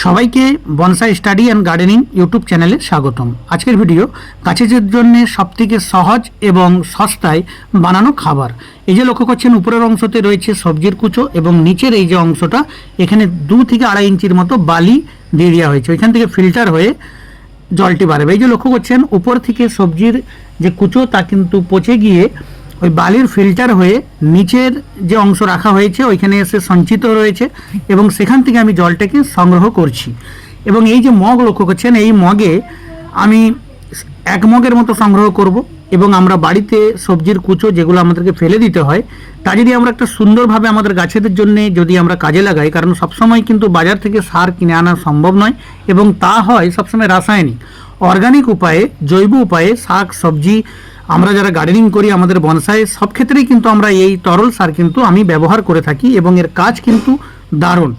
সবাইকে bonsai study and gardening YouTube চ্যানেলে স্বাগতম। আজকের ভিডিও গাছের জন্য সবথেকে সহজ এবং সস্তায় বানানো খাবার। এই যে লক্ষ্য করছেন উপরের অংশতে রয়েছে সবজির কুচো এবং নিচের এই যে অংশটা এখানে 2 থেকে 2.5 ইঞ্চির মতো বালি দিয়ে দেওয়া হয়েছে, ওইখান থেকে ফিল্টার হয়ে জলটি বাড়বে। এই যে লক্ষ্য করছেন উপর থেকে সবজির যে কুচো তা কিন্তু পচে গিয়ে ওই বালির ফিল্টার হয়ে নিচের যে অংশ রাখা হয়েছে ওইখানে এসে সঞ্চিত রয়েছে এবং সেখান থেকে আমি জলটাকে সংগ্রহ করছি। এবং এই যে মগ লক্ষ্য করছেন, এই মগে আমি 1 মগের মতো সংগ্রহ করব এবং আমরা বাড়িতে সবজির কুচো যেগুলো আমাদেরকে ফেলে দিতে হয় তা যদি আমরা একটা সুন্দরভাবে আমাদের গাছেদের জন্য যদি আমরা কাজে লাগাই, কারণ সবসময় কিন্তু বাজার থেকে সার কিনে আনা সম্ভব নয় এবং তা হয় সবসময় রাসায়নিক। অর্গানিক উপায়ে, জৈব উপায়ে শাক সবজি আমরা যারা গার্ডেনিং করি আমাদের বনসাই সব ক্ষেত্রেই কিন্তু আমরা এই তরল সার কিন্তু আমি ব্যবহার করে থাকি এবং এর কাজ কিন্তু দারুণ।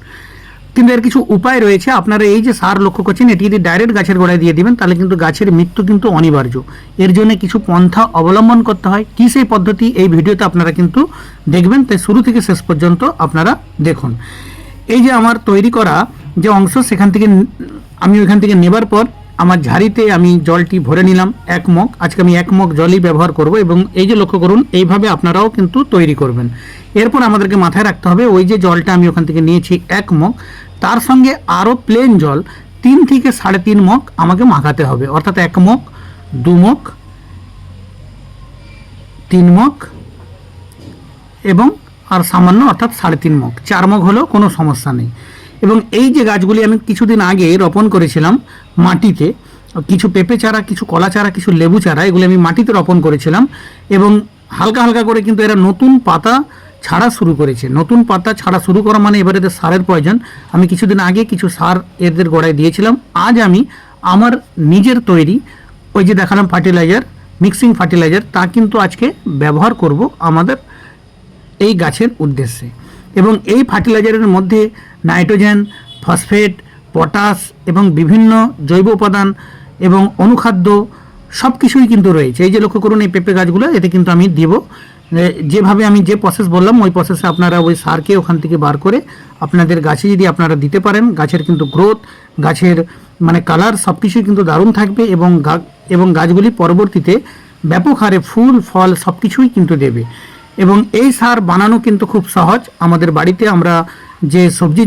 কিন্তু এর কিছু উপায় রয়েছে। আপনারা এই যে সার লক্ষ্য করছেন এটি যদি ডাইরেক্ট গাছের গোড়ায় দিয়ে দিবেন তাহলে কিন্তু গাছের মৃত্যু কিন্তু অনিবার্য। এর জন্য কিছু পন্থা অবলম্বন করতে হয়। কী সেই পদ্ধতি এই ভিডিওতে আপনারা কিন্তু দেখবেন, তাই শুরু থেকে শেষ পর্যন্ত আপনারা দেখুন। এই যে আমার তৈরি করা যে অংশ সেখান থেকে আমি ওইখান থেকে নেবার পর আমার ঝাড়িতে আমি জলটি ভরে নিলাম 1 মগ। আজকে আমি 1 মগ জলই ব্যবহার করব এবং এই যে লক্ষ্য করুন এইভাবে আপনারাও কিন্তু তৈরি করবেন। এরপর আমাদেরকে মাথায় রাখতে হবে ওই যে জলটা আমি ওখান থেকে নিয়েছি 1 মগ, তার সঙ্গে আরও প্লেন জল 3 থেকে 3.5 মগ আমাকে মাখাতে হবে। অর্থাৎ 1 মগ, 2 মগ, 3 মগ এবং আর সামান্য অর্থাৎ 3.5 মগ, 4 মগ হলেও কোনো সমস্যা নেই। এবং এই যে গাছগুলি আমি কিছুদিন আগে রোপণ করেছিলাম মাটিতে, কিছু পেঁপে চারা, কিছু কলা চারা, কিছু লেবু চারা, এগুলি আমি মাটিতে রোপণ করেছিলাম এবং হালকা হালকা করে কিন্তু এরা নতুন পাতা ছাড়া শুরু করেছে। নতুন পাতা ছাড়া শুরু করা মানে এবার এদের সারের প্রয়োজন। আমি কিছুদিন আগে কিছু সার এদের গোড়ায় দিয়েছিলাম। আজ আমি আমার নিজের তৈরি ওই যে দেখালাম ফার্টিলাইজার, মিক্সিং ফার্টিলাইজার, তা কিন্তু আজকে ব্যবহার করব আমাদের এই গাছের উদ্দেশ্যে। এবং এই ফার্টিলাইজারের মধ্যে নাইট্রোজেন, ফসফেট, পটাশ এবং বিভিন্ন জৈব উপাদান এবং অনুখাদ্য সব কিছুই কিন্তু রয়েছে। এই যে লক্ষ্য করুন এই পেঁপে গাছগুলো, এতে কিন্তু আমি দেব যেভাবে আমি যে প্রসেস বললাম ওই প্রসেসে আপনারা ওই সারকে ওখান থেকে বার করে আপনাদের গাছে যদি আপনারা দিতে পারেন, গাছের কিন্তু গ্রোথ, গাছের মানে কালার সব কিছুই কিন্তু দারুণ থাকবে এবং গাছগুলি পরবর্তীতে ব্যাপক হারে ফুল ফল সব কিছুই কিন্তু দেবে। এবং এই সার বানানো কিন্তু খুব সহজ। আমাদের বাড়িতে আমরা যে সবজি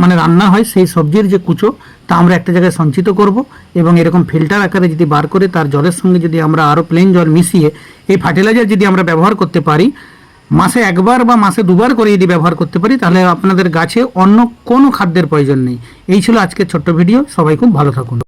মানে রান্না হয় সেই সবজির যে কুচো তা আমরা একটা জায়গায় সঞ্চিত করব এবং এরকম ফিল্টার আকারে যদি বার করে তার জলের সঙ্গে যদি আমরা আরও প্লেন জল মিশিয়ে এই ফার্টিলাইজার যদি আমরা ব্যবহার করতে পারি, মাসে 1 বার বা মাসে 2 বার করে যদি ব্যবহার করতে পারি, তাহলে আপনাদের গাছে অন্য কোনো খাদ্যের প্রয়োজন নেই। এই ছিল আজকের ছোট্ট ভিডিও। সবাই খুব ভালো থাকুন।